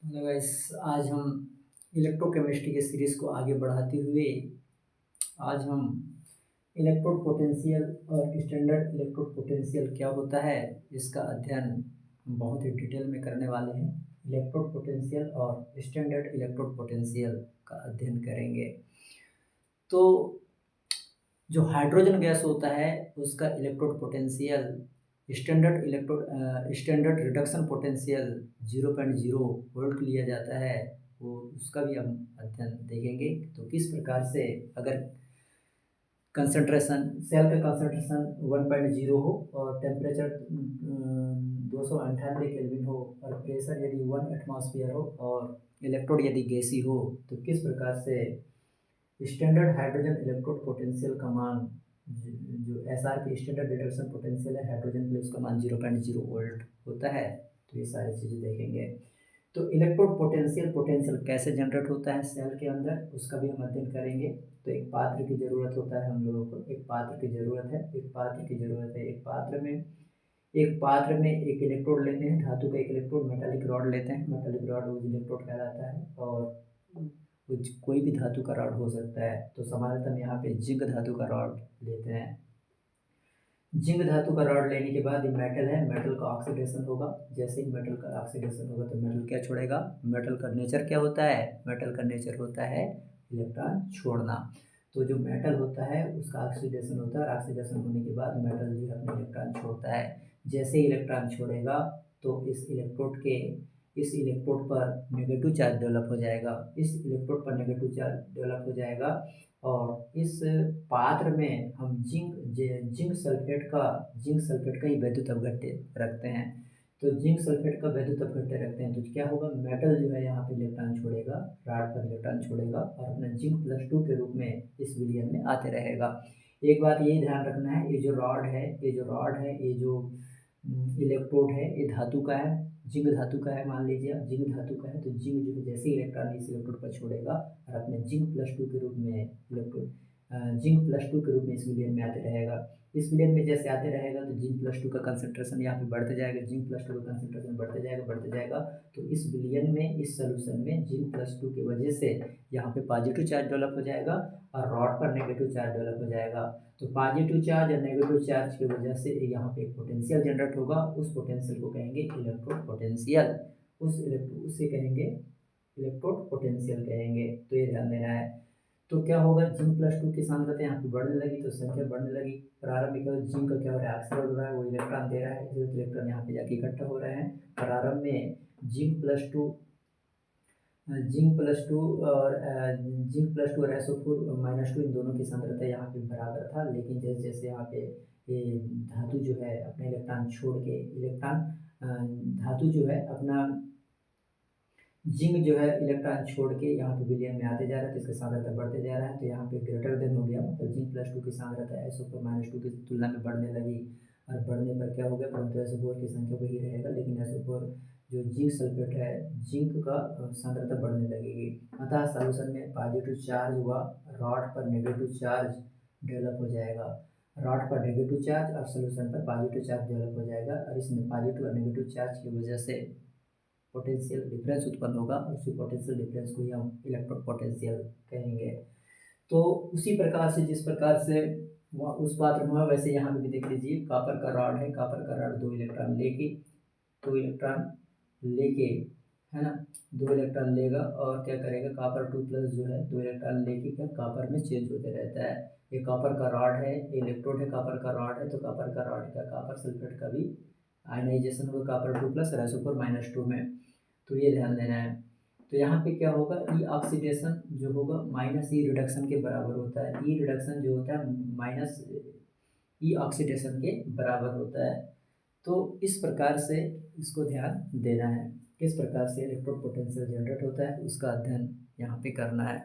Hello guys. आज हम electrochemistry के सीरीज़ को आगे बढ़ाते हुए आज हम इलेक्ट्रोड पोटेंशियल और स्टैंडर्ड इलेक्ट्रोड पोटेंशियल क्या होता है इसका अध्ययन हम बहुत ही डिटेल में करने वाले हैं। इलेक्ट्रोड पोटेंशियल और स्टैंडर्ड इलेक्ट्रोड पोटेंशियल का अध्ययन करेंगे। तो जो हाइड्रोजन गैस होता है उसका electrode potential standard reduction potential 0.0 volt लिया जाता है, वो उसका भी हम अध्ययन देखेंगे। तो किस प्रकार से अगर कंसंट्रेशन सेल का कंसंट्रेशन 1.0 हो और टेम्परेचर 298 केल्विन हो और प्रेशर यदि 1 एटमॉस्फेयर हो और इलेक्ट्रोड यदि गैसी हो, तो किस प्रकार से स्टैंडर्ड हाइड्रोजन इलेक्ट्रोड पोटेंशियल का मान जो एस आर की स्टैंडर्ड रिडक्शन पोटेंशियल है हाइड्रोजन के लिए, उसका मान 0.0 वोल्ट होता है। तो ये सारी चीज़ें देखेंगे। तो इलेक्ट्रोड पोटेंशियल कैसे जनरेट होता है सेल के अंदर, उसका भी हम अध्ययन करेंगे। तो एक पात्र की ज़रूरत होता है, हम लोगों को एक पात्र की ज़रूरत है, एक पात्र में एक इलेक्ट्रोड लेते हैं, धातु का एक इलेक्ट्रोड, मेटालिक रॉड लेते हैं, मेटालिक रॉड वो इलेक्ट्रोड कहलाता है और कुछ कोई भी धातु का रॉड हो सकता है। तो सामान्यतः हम यहाँ पे जिंक धातु का रॉड लेते हैं। जिंक धातु का रॉड लेने के बाद ये मेटल है, मेटल का ऑक्सीडेशन होगा। जैसे ही मेटल का ऑक्सीडेशन होगा तो मेटल क्या छोड़ेगा, मेटल का नेचर क्या होता है, मेटल का नेचर होता है इलेक्ट्रॉन छोड़ना। तो जो मेटल होता है उसका ऑक्सीडेशन होता है और ऑक्सीडेशन होने के बाद मेटल जो है अपना इलेक्ट्रॉन छोड़ता है। जैसे ही इलेक्ट्रॉन छोड़ेगा तो इस इलेक्ट्रोड पर नेगेटिव चार्ज डेवलप हो जाएगा, इस इलेक्ट्रोड पर नेगेटिव चार्ज डेवलप हो जाएगा और इस पात्र में हम जिंक सल्फेट का ही वैद्युत अपघट्य रखते हैं। तो जिंक सल्फेट का वैद्युत अपघट्य रखते हैं तो क्या होगा, मेटल जो है यहाँ पे इलेक्ट्रॉन छोड़ेगा, रॉड पर इलेक्ट्रॉन छोड़ेगा और अपना जिंक +2 के रूप में इस विलयन में आते रहेगा। एक बात ये ध्यान रखना है, ये जो रॉड है, ये जो इलेक्ट्रोड है, ये धातु का है, जिंक धातु का है। मान लीजिए आप जिंक धातु का है तो जिंक जो है जैसे ही इलेक्ट्रॉन इस इलेक्ट्रोड पर छोड़ेगा और अपने जिंक+2 के रूप में इस विलयन में आते रहेगा। इस विलयन में जैसे आते रहेगा तो जिंक+2 का कंसंट्रेशन यहाँ पे बढ़ते जाएगा, जिंक+2 का कंसंट्रेशन बढ़ते जाएगा। तो इस विलयन में, इस सोल्यूशन में जिंक+2 की वजह से यहाँ पे पॉजिटिव चार्ज डेवलप हो जाएगा और रॉड पर नेगेटिव चार्ज डेवलप हो जाएगा। तो पॉजिटिव चार्ज और नेगेटिव चार्ज की वजह से यहाँ पे एक पोटेंशियल जनरेट होगा, उस पोटेंशियल को कहेंगे इलेक्ट्रोड पोटेंशियल, उसे कहेंगे इलेक्ट्रोड पोटेंशियल कहेंगे। तो ये ध्यान देना है। तो क्या होगा, जिंक+2 की सांद्रता यहाँ पे बढ़ने लगी तो संख्या बढ़ने लगी। प्रारंभिक जिंक का क्या हो रहा है, ऑक्सीडाइज हो रहा है, वो इलेक्ट्रॉन दे रहा है, इसलिए इलेक्ट्रॉन यहाँ पे जाके इकट्ठा हो रहे हैं। प्रारंभ में जिंक प्लस टू और SO4-2 इन दोनों की सांद्रता यहाँ पे बराबर था, लेकिन जैसे जैसे यहाँ पे ये धातु जो है अपना इलेक्ट्रॉन छोड़ के धातु जो है अपना जिंक जो है इलेक्ट्रॉन छोड़ के यहाँ पे विलयन में आते जा रहा है तो इसका सांद्रता बढ़ते जा रहा है। तो यहाँ पे ग्रेटर देन हो गया, मतलब जिंक+2 की सांद्रता SO4-2 की तुलना में बढ़ने लगी और बढ़ने पर क्या हो गया, परंतु SO4 की संख्या वही रहेगा, लेकिन SO4 जो जिंक सल्फेट है, जिंक का सांद्रता बढ़ने लगेगी। अतः सॉल्यूशन में पॉजिटिव चार्ज हुआ, रॉड पर नेगेटिव चार्ज डेवलप हो जाएगा, रॉड पर नेगेटिव चार्ज और सोल्यूशन पर पॉजिटिव चार्ज डेवलप हो जाएगा और इसमें पॉजिटिव और नेगेटिव चार्ज की वजह से पोटेंशियल डिफरेंस उत्पन्न होगा। उसी पोटेंशियल डिफरेंस को ही हम इलेक्ट्रोड पोटेंशियल कहेंगे। तो उसी प्रकार से जिस प्रकार से उस पात्र में वैसे यहाँ पे भी देख लीजिए, कॉपर का रॉड है, कॉपर का रॉड दो इलेक्ट्रॉन लेके है ना, 2 इलेक्ट्रॉन लेगा और क्या करेगा, कॉपर 2+ जो है 2 इलेक्ट्रॉन लेके क्या कॉपर में चेंज होते रहता है। ये कॉपर का रॉड है, इलेक्ट्रोड है, कॉपर का रॉड है, तो कॉपर का रॉड का कॉपर सल्फेट का भी आयनाइजेशन होगा कॉपर 2+ और SO4-2 में। तो ये ध्यान देना है। तो यहाँ पे क्या होगा, ई ऑक्सीडेशन जो होगा माइनस ई रिडक्शन के बराबर होता है। ई रिडक्शन जो होता है माइनस ई ऑक्सीडेशन के बराबर होता है। तो इस प्रकार से इसको ध्यान देना है, किस प्रकार से इलेक्ट्रोड पोटेंशियल जनरेट होता है उसका अध्ययन यहाँ पे करना है।